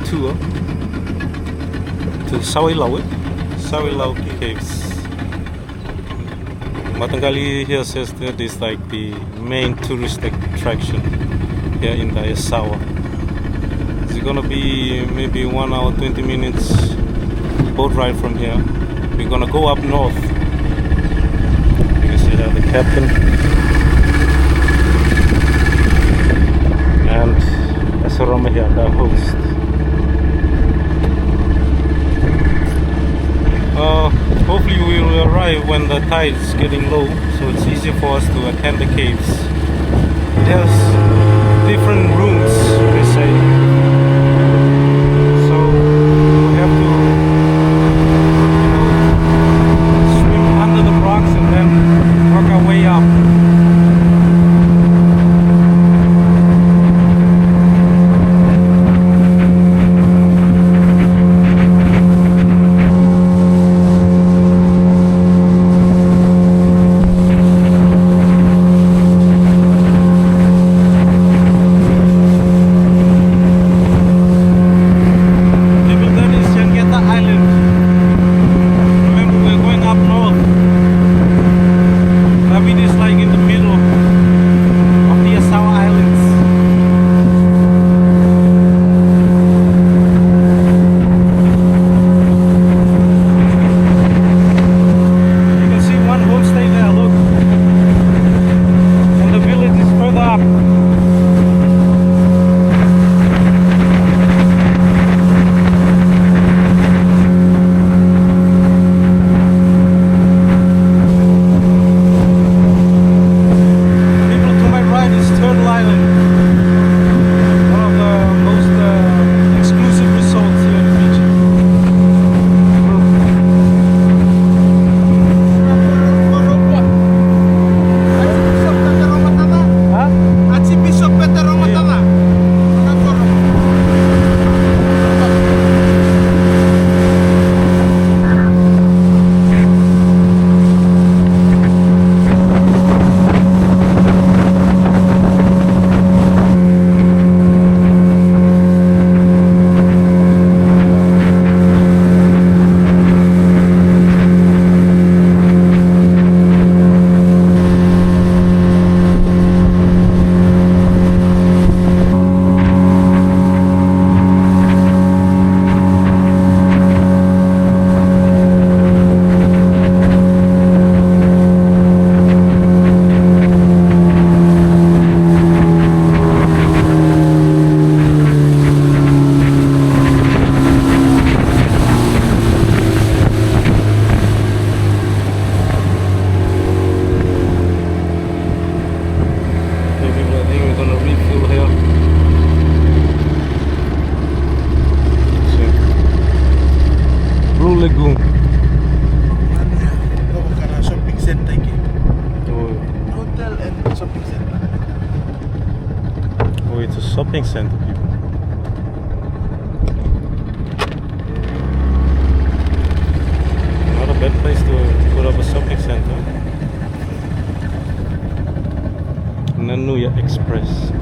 tour to Saw-i-lau, Saw-i-lau caves. Matangkali here says that is like the main tourist attraction here in the Yasawa. It's gonna be maybe 1 hour 20 minutes boat ride from here. We're gonna go up north. You can see there the captain and Yasawa here, the host. Hopefully we will arrive when the tide is getting low, so it's easier for us to attend the caves. There's different rooms, they say, so we have to, swim under the rocks and then work our way up. Lagoon. Nanuya, shopping center iki. Hotel and shopping center. Oh, it's a shopping center, people. Not a bad place to put up a shopping center. Nanuya Express.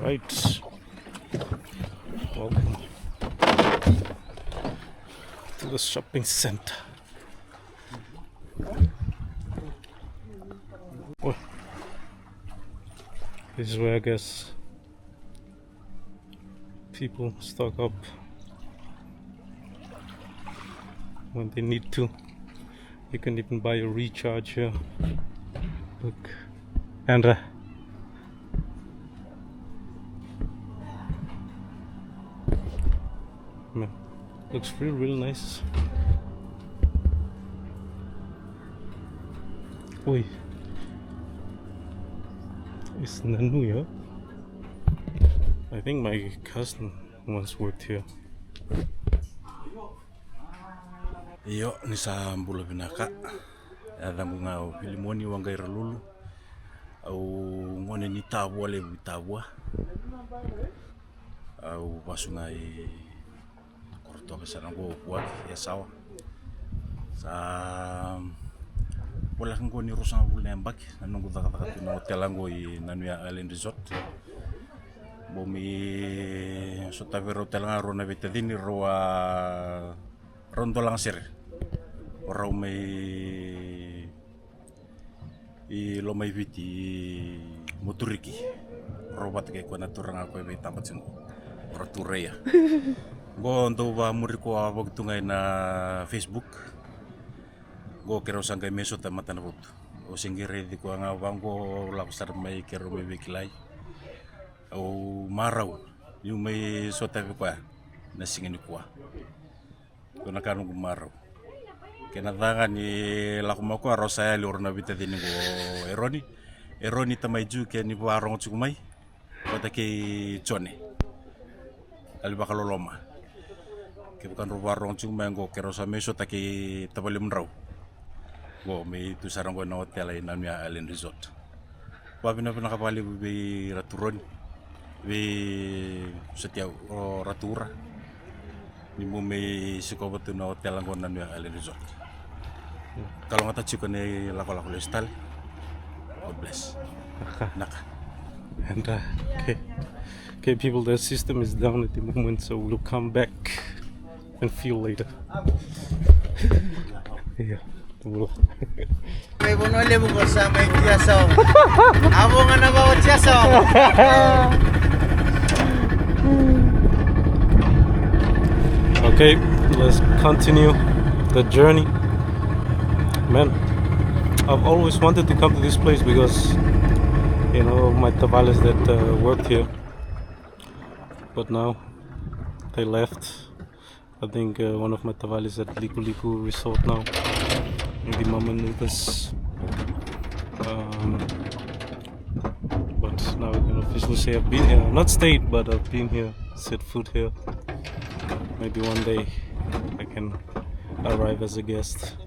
Right. Welcome to the shopping center. Oh. This is where I guess people stock up when they need to. You can even buy a recharge here. Look, and man, looks real nice. Oi, it's Nanuya. I think my cousin once worked here. Iyo ni sa mbula binaka ada nga filimoni wanga iralulu au ngone ni tabua le tabua au masunga I korto ka sana go kuat Yasawa sa wala ngo ni rosang bulne ambak nanungu taka tuna hotel ngo I Nanuya Island Resort bomi sotavero hotel nga rona betadini roa rondo lang sir orang may I lo may viti motoriki robot kay ko naturang ako may tamat sing rotureya go ndo ba muri ko abog tungay na Facebook go kero sangay meso tamat na foto o singire di ko nga bango lakusar may kero may bikilay o maraw yung may sota ko na singin ko ko nakanong maraw kenadangan ni lakumako aro saya lorna bita dini go eroni tamaiju ke ni barong tsumai kota ke chone ali bakalo loma ke bukan ro barong tsumai go ke rosa meso take tabalim raw go me tu sarang go na hotel ai Nanuya Island Resort pa bina kapali be raturon be setiap ratura ni mo may sikobato na hotel ang Nanuya Island Resort. Kalau ngata chiko ni lako listal. God bless. Naka. And okay, people, the system is down at the moment, so we'll come back and feel later. Yeah. May bunole mo ko sa may Yasawa. Amo nga na ba Yasawa? Okay, let's continue the journey. Man, I've always wanted to come to this place because, you know, my tamales that worked here, but now they left. I think one of my tamales at Liku Liku Resort now. Maybe Mama knew this. But now we can officially say I've been here. Not stayed, but I've been here, set foot here. Maybe one day I can arrive as a guest.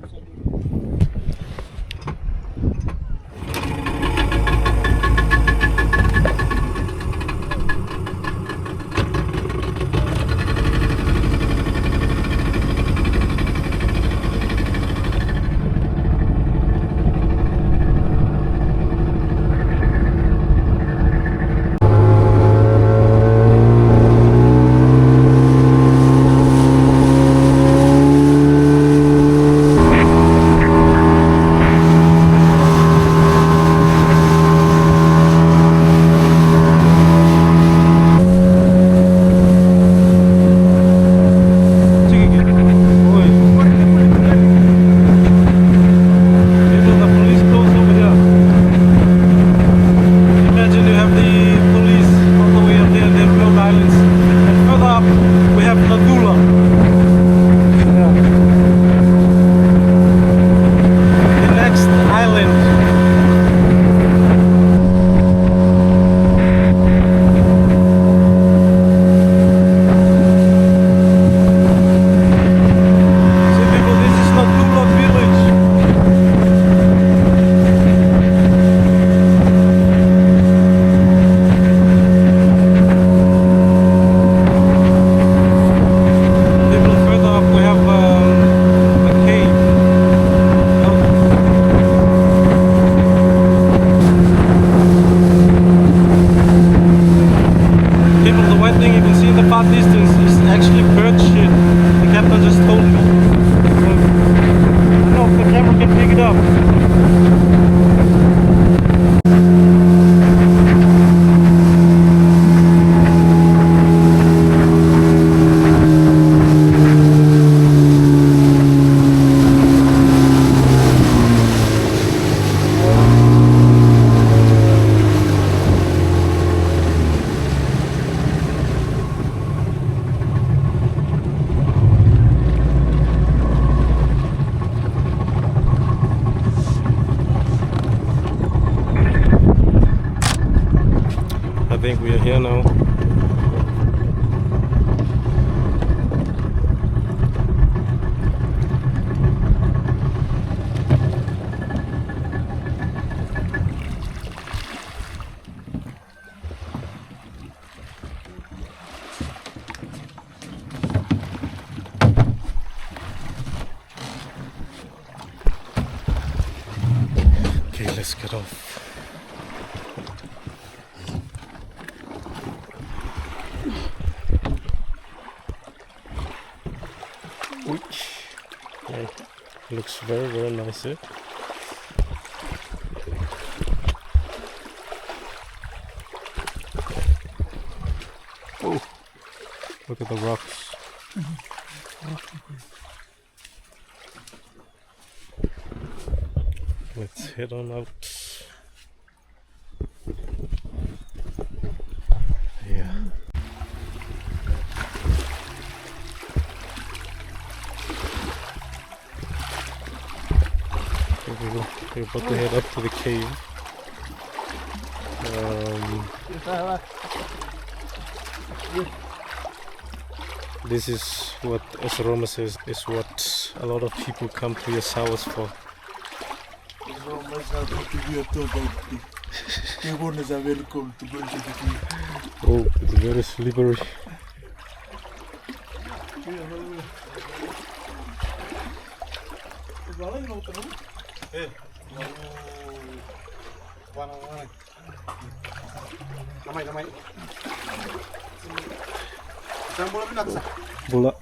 think we are here now. Looks very, very nice, eh? Oh, look at the rocks. Let's head on out. Yeah. Here we go. We're about to head up to the cave. This is what, as Roma says, is what a lot of people come to Yasawas for. Everyone are welcome to go into the cave. Oh, it's very slippery. Ramai. Saan bola pinaksa? Bola.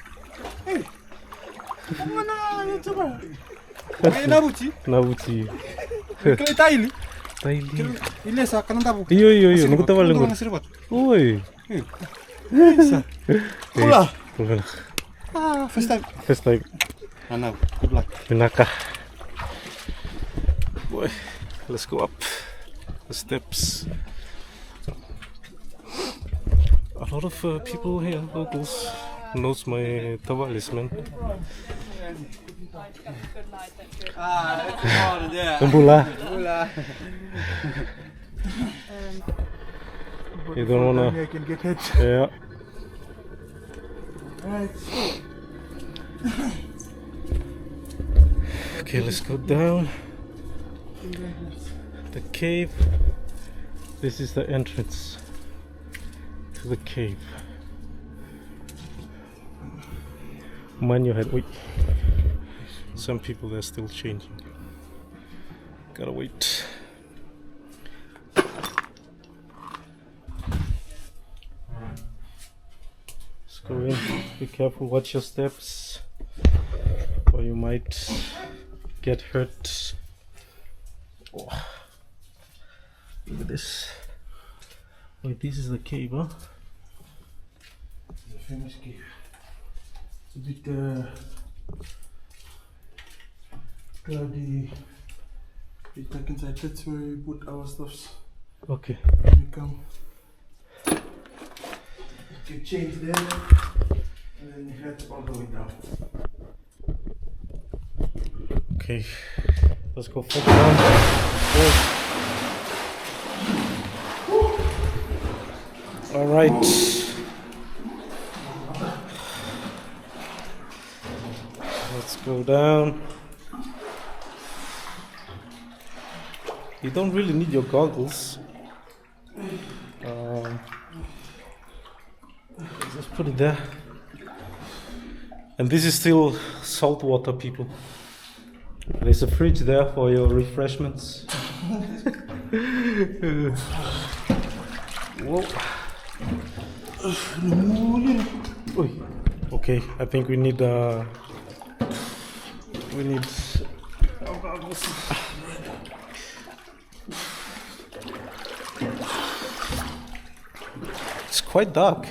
Mana ya coba? May nabuchi? Nabuchi. Kaya tayo. Taili. Ile sa kanang tabu. Iyo. Nagutawa lang. Uy. Bola. Bola. First time. First time. Ano, good luck. Pinaka. Boy, let's go up the steps. A lot of people here, locals, knows my Tavalis, man. Bula. You don't wanna. I can get hit. Yeah. Okay, let's go down the cave. This is the entrance to the cave. Man your head. Wait. Some people are still changing. Gotta wait. Let's go in. Be careful, watch your steps, or you might get hurt. Oh. Look at this. Wait, this is the cave, huh? It's a famous cave. It's a bit cloudy. Bit dark inside. That's where we put our stuffs. Okay. When we come. You change there, and then you head all the way down. Okay. Let's go further down. All right. Let's go down. You don't really need your goggles. Just put it there. And this is still salt water, people. There's a fridge there for your refreshments. Whoa. Okay, I think we need our goggles. It's quite dark.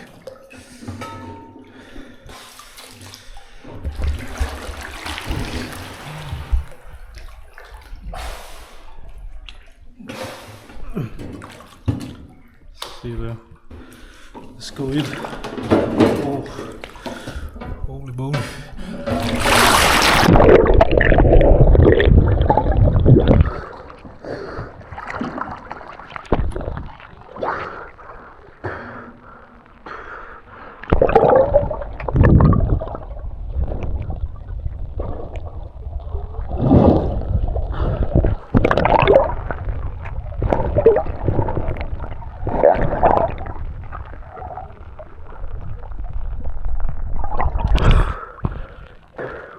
See there. Let's go in. Oh, holy moly.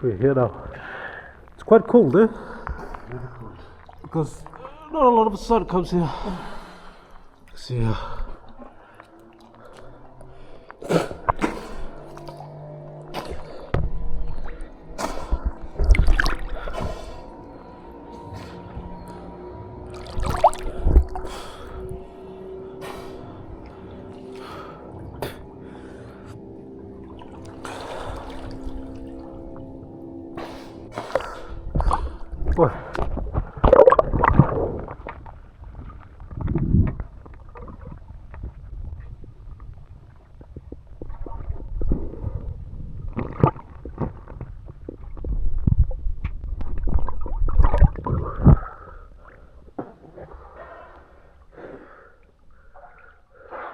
We're here now. It's quite cold, eh? Very cold. Because not a lot of sun comes here. See here.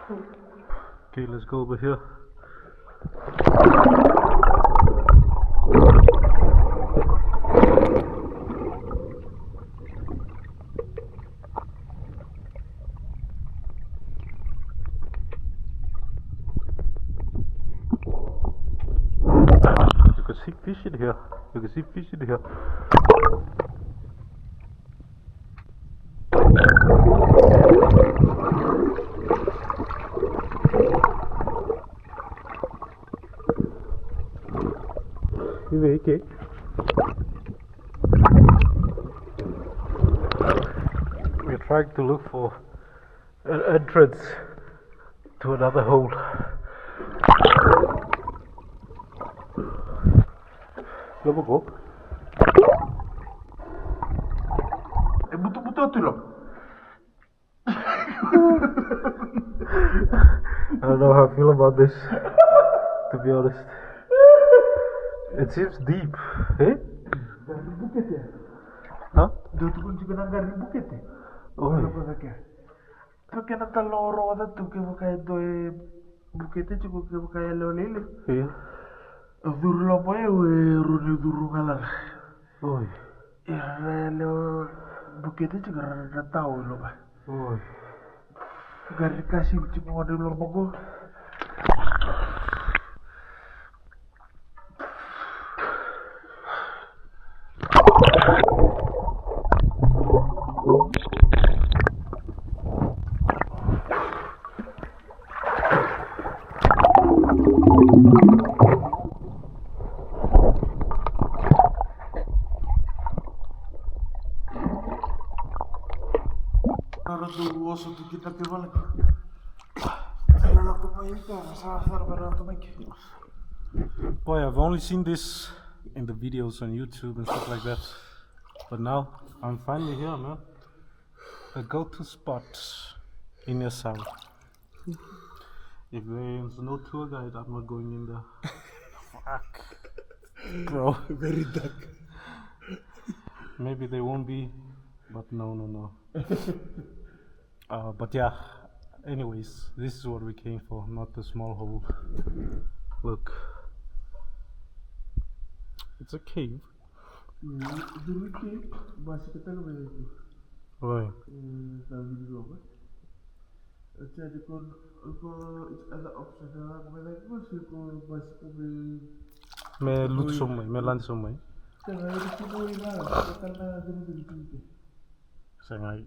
Okay, let's go over here. You can see fish in here. You can see fish in here. Okay. We're trying to look for an entrance to another hole. Look, go. Butuh-butuh tu loh. I don't know how I feel about this, to be honest. It seems deep, eh? Dari bukit ya? Huh? Dua tu pun juga nak dari bukit ya? Oh, Apa lagi? Tu kena telur ada tu ke bukai doi bukitnya cukup ke bukai lele. yeah. Duru lopo ya runi duru ngalan. Oh, Ya lele bukitnya juga rada tahu loh pak. oh. Gari kasih cuma ada luar mogo. Harus dulu waktu kita kembali. Kalau aku mau itu, salah pada aku lagi. Boy, I've only seen this in the videos on YouTube and stuff like that. But now, I'm finally here, man. A go-to spot in Yasawa. If there's no tour guide, I'm not going in there. Fuck. Bro. Very dark. Maybe there won't be, but no. But yeah, anyways, this is what we came for, not the small hole. Look. It's a cave. Dulu sih masih kita lebih itu. Right. Tahu dulu apa? Jadi kon ada opsi dalam mulai masih kon masih kami. Me lut somai, me land somai. Jangan ada semua ini lah, karena dulu itu. Sangai.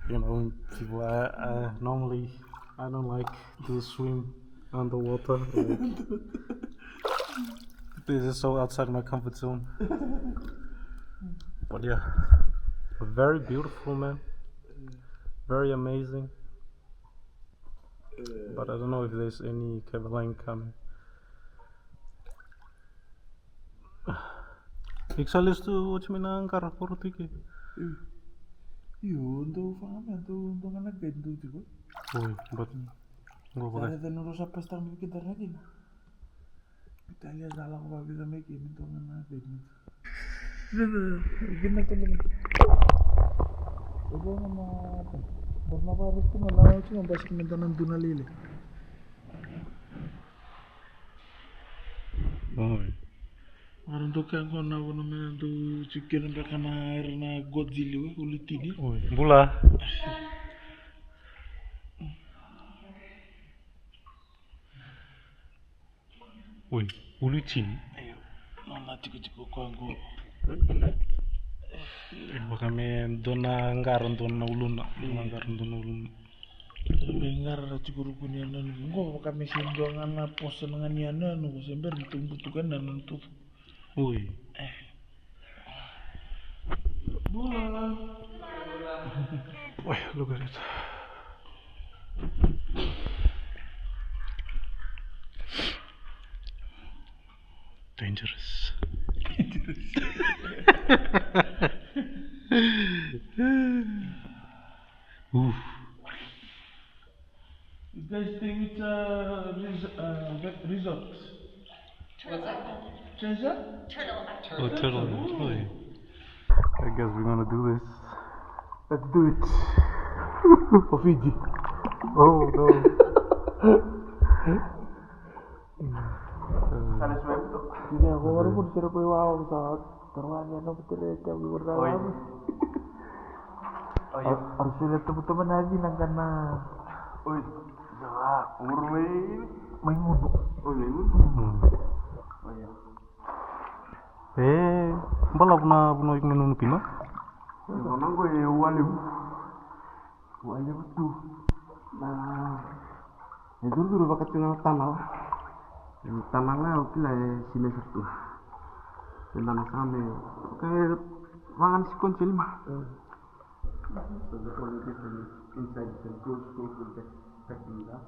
You know, people. Normally, I don't like to swim underwater. This is so outside my comfort zone. But yeah, very beautiful, man. Very amazing. But I don't know if there's any cavalier coming. Ik zal eens toe wat je met een kar voor het ticket. Yo, untuk faham ya, untuk anak gendut juga. Oh, but go Ada back. nurus apa setang kita lagi. Kita lihat salah apa bisa bikin untuk anak gendut. Gimana tuh lagi? Itu nama apa? Bernama harus tuh malah cuma bahas kementanan tuna lele. Oh. Orang tuh kan kau nak nama tuh cikin mereka air na Godzilla ulit ini. Oh, bola. Oi, ulutin. Ayo, nona ciku kau anggo. Kami dona ngaron dona ulun, ngaron dona ulun. Dengar ciku rukunya nana. Gua kami sindongan na posen dengan yana nunggu sember ditumbutukan dan nuntuk. Oi. Bola. Boy, look at it. Dangerous. Ooh. You guys think it's a resort? Treasure? Oh, turtle. Oi. I guess we're gonna do this. Let's do it. Oh, Fiji. Oh no. Sana swim tuh. Ini aku baru pun disuruh bawa pesawat. Teruannya nomor terdekat di berdalam. Oh iya. Harus lihat teman-teman lagi nang kana. Oh iya. Umur main ngono. Oh iya. Oh iya. Mbala puna ik menunu pina? Karena gue wali. Wali betul. Nah, itu dulu pakai tinggal tanah. Tanahnya oke lah sini satu. Tanah sama. Kayak mangan si kuncil mah. So the only difference inside the school will get packing that.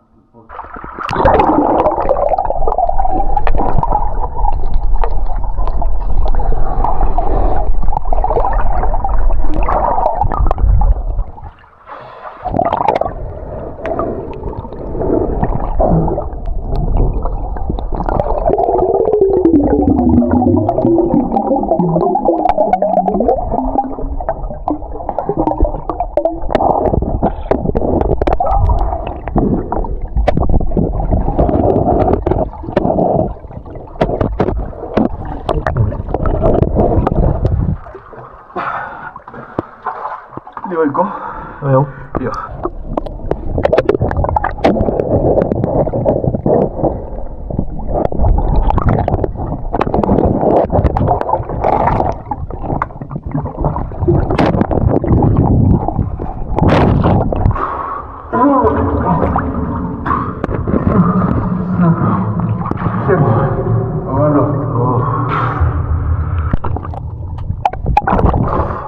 Go. Ayo. Iya.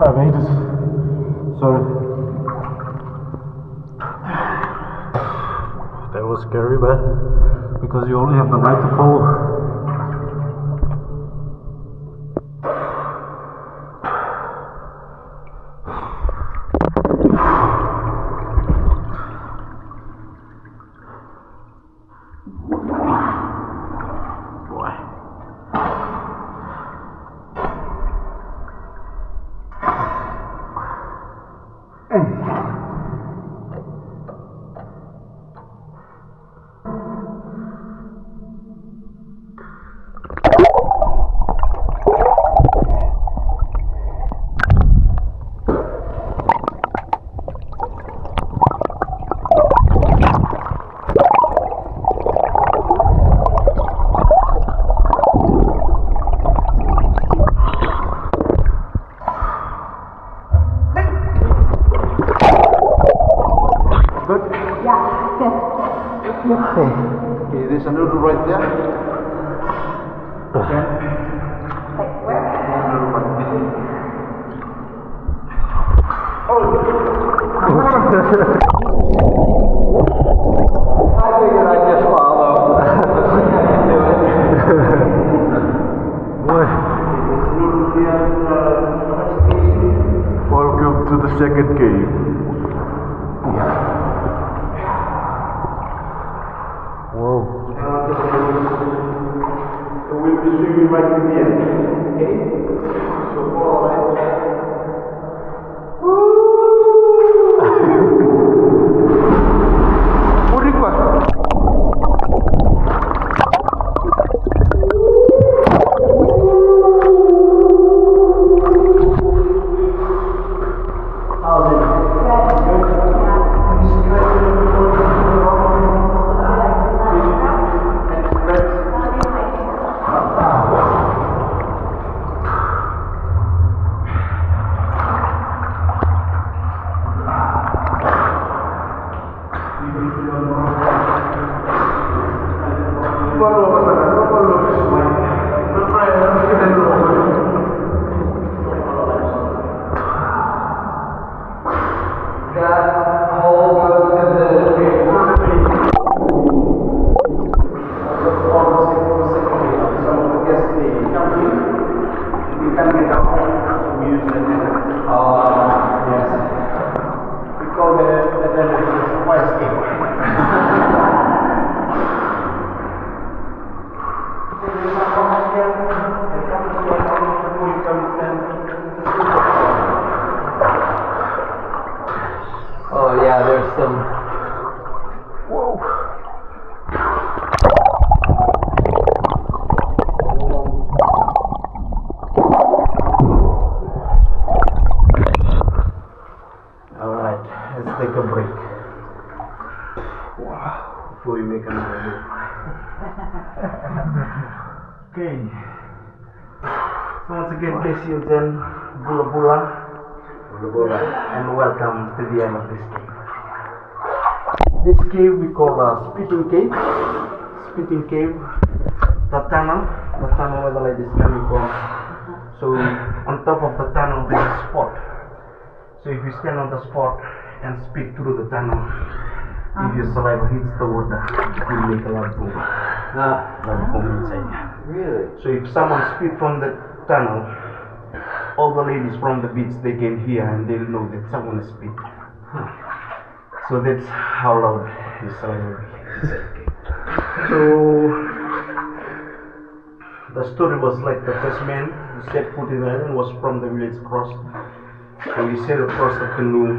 I made it. Sorry. That was scary, but because you only have the night to follow. Okay, there's a noodle right there. Okay. Like where? Noodle right there. I figured I'd just follow. Welcome to the second cave. Whoa. So we'll be swimming right to the end. Okay? So all right. Mudik Pak. How's it? Oh yeah, some. Whoa. Alright, let's take a break. Wow, before we make another move. Okay. So once again, patience and Bula Bula, and welcome to the end of this cave. This cave we call Spitting Cave. Spitting Cave. The tunnel where the light is coming from. So on top of the tunnel there is a spot. So if you stand on the spot and spit through the tunnel, if your saliva hits the water, it will make a lot of boom. Inside. Really? So if someone spit from the tunnel, all the ladies from the beach, they can hear and they'll know that someone is spit. So that's how loud his saliva will be. So the story was like the first man who set foot in the island was from the village cross. So he said across the canoe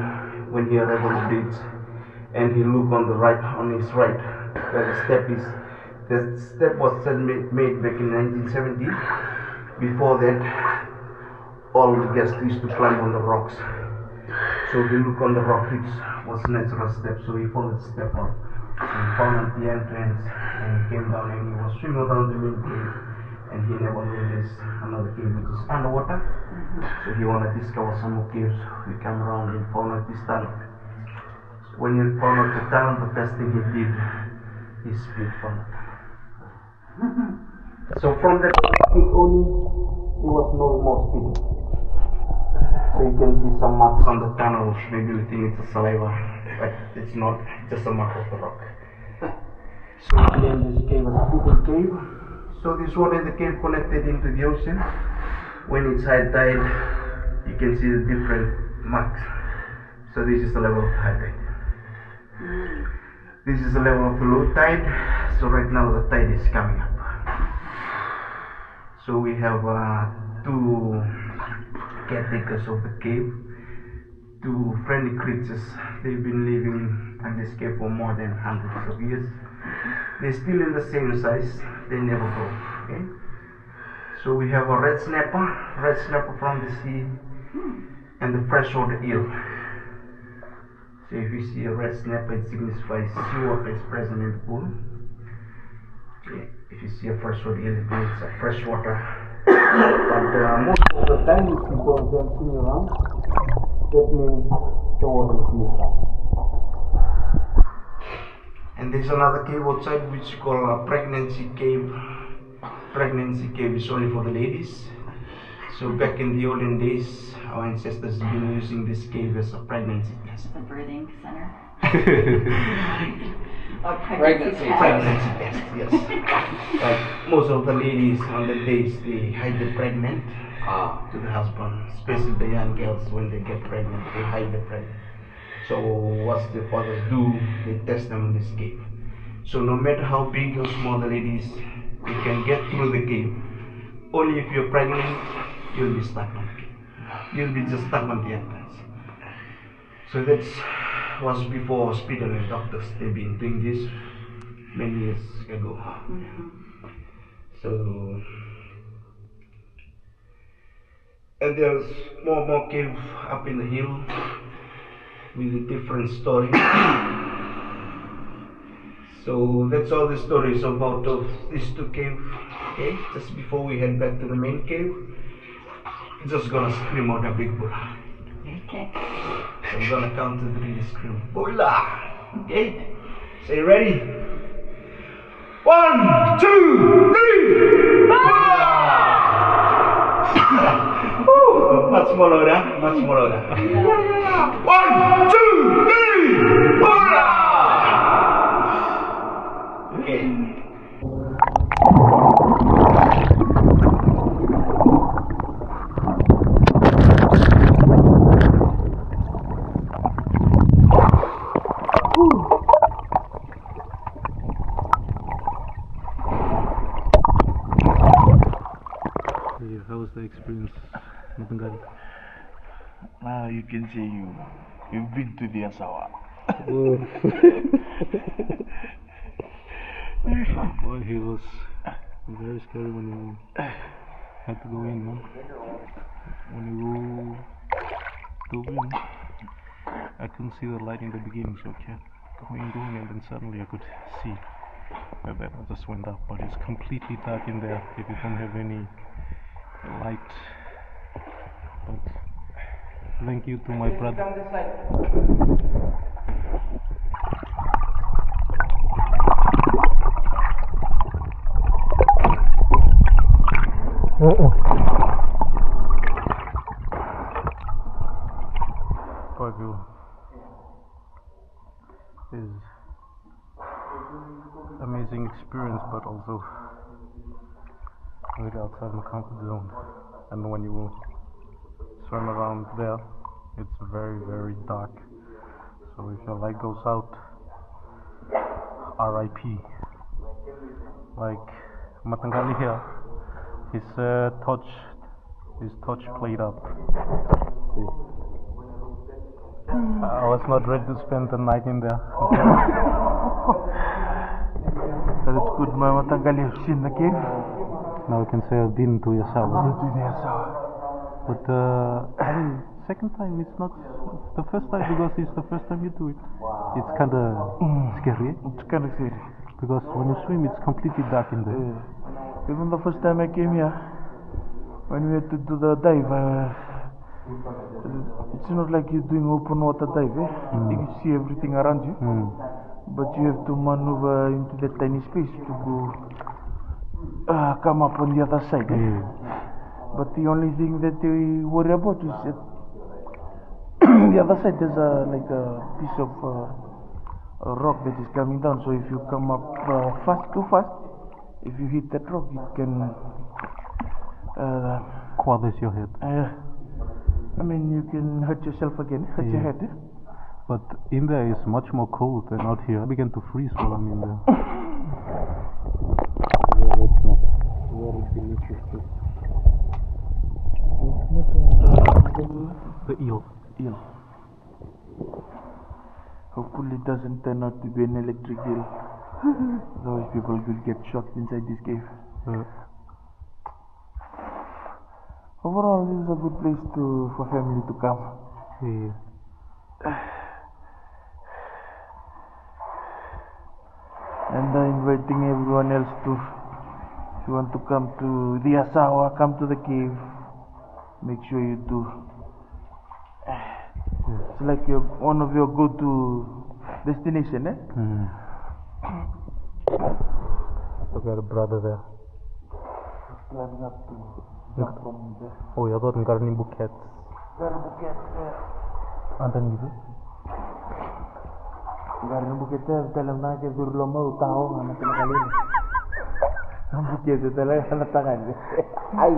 when he arrived on the beach, and he looked on his right, where the step is. The step was made back in 1970. Before that, all the guests used to climb on the rocks. So he looked on the rock, which was natural step. So he followed the step up, and found at the entrance, and he came down and he was swimming around the main cave. And he never knew there's another cave which is underwater. So he wanted to discover some more caves. We come around and found out this tunnel. So when he found out the tunnel, the first thing he did, he split from it. So from that point only, there was no more spitting. So you can see some marks on the tunnels. Maybe you think it's a saliva, but it's not. It's just a mark of the rock. So again, this cave is a spitting cave. So this water in the cave connected into the ocean. When it's high tide, you can see the different marks. So this is the level of high tide. This is the level of the low tide. So right now the tide is coming up. So we have two caretakers of the cave, two friendly creatures. They've been living in this cave for more than hundreds of years. They're still in the same size. They never grow. Okay. So we have a red snapper from the sea, and the freshwater eel. So if you see a red snapper, it signifies seawater is present in the pool. Okay. If you see a freshwater eel, it means a freshwater. But most of the time, if you don't them swim around, that means the water is clear. And there's another cave outside which is called a pregnancy cave. Pregnancy cave is only for the ladies. So back in the olden days, our ancestors have been using this cave as a pregnancy test. The birthing center. Pregnancy Test, yes. Like most of the ladies on the days, they hide the pregnant to the husband. Especially the young girls, when they get pregnant, they hide the pregnant. So what the fathers do, they test them in this cave. So no matter how big or small the ladies, they can get through the cave. Only if you're pregnant, you'll be stuck on the cave. You'll be just stuck on the entrance. So that was before hospital and doctors. They've been doing this many years ago. So, and there's more cave up in the hill with a different story. So that's all the stories about of these two caves. Okay, just before we head back to the main cave, I'm just gonna scream out a big Bula. Okay. So I'm gonna count to 3, scream Bula. Okay, say ready. 1, 2, 3. Much more louder, much more louder. 1, 2, 3. Bula. Okay. How was the experience? Now you can say you've been to the Yasawa. Boy, he was very scary when you had to go in, man. When you dove in, I couldn't see the light in the beginning, so I kept going, and then suddenly I could see. And then I just went up, but it's completely dark in there if you don't have any light. But thank you to my brother. Quite is amazing experience, but also really outside my comfort zone. And when you swim around there, it's very, very dark. So if your light goes out, RIP. Like Matangali here, his torch played up. See? I was not ready to spend the night in there. But it's good, my Matangali have seen the cave. Now I can say I've been to Yasawa. But I mean, second time it's not the first time, because it's the first time you do it. It's kind of scary. It's kind of scary. Because when you swim, it's completely dark in there. Even the first time I came here, when we had to do the dive, it's not like you're doing open water dive. You can see everything around you, but you have to maneuver into that tiny space to go come up on the other side. But the only thing that they worry about is that the other side there's like a piece of a rock that is coming down. So if you come up too fast, if you hit that rock, it can Quadrus your head. I mean, you can hurt yourself again, hurt your head. But in there is much more cold than out here. I began to freeze while I'm in there. Very delicious. The eel. Hopefully it doesn't turn out to be an electric eel. Otherwise people could get shocked inside this cave. Overall, this is a good place for family to come. And inviting everyone else to, if you want to come to the Yasawa, come to the cave, make sure you do. It's like one of your go-to destination, Look at a brother there. Climbing up to jump from there. Oh, you're not gardening buckets. There are buckets there. Underneath it? Gardening bucket there, dalam na aja guru lomba utao, anak kali ini. Buket itu dalam anak tangan. Ay.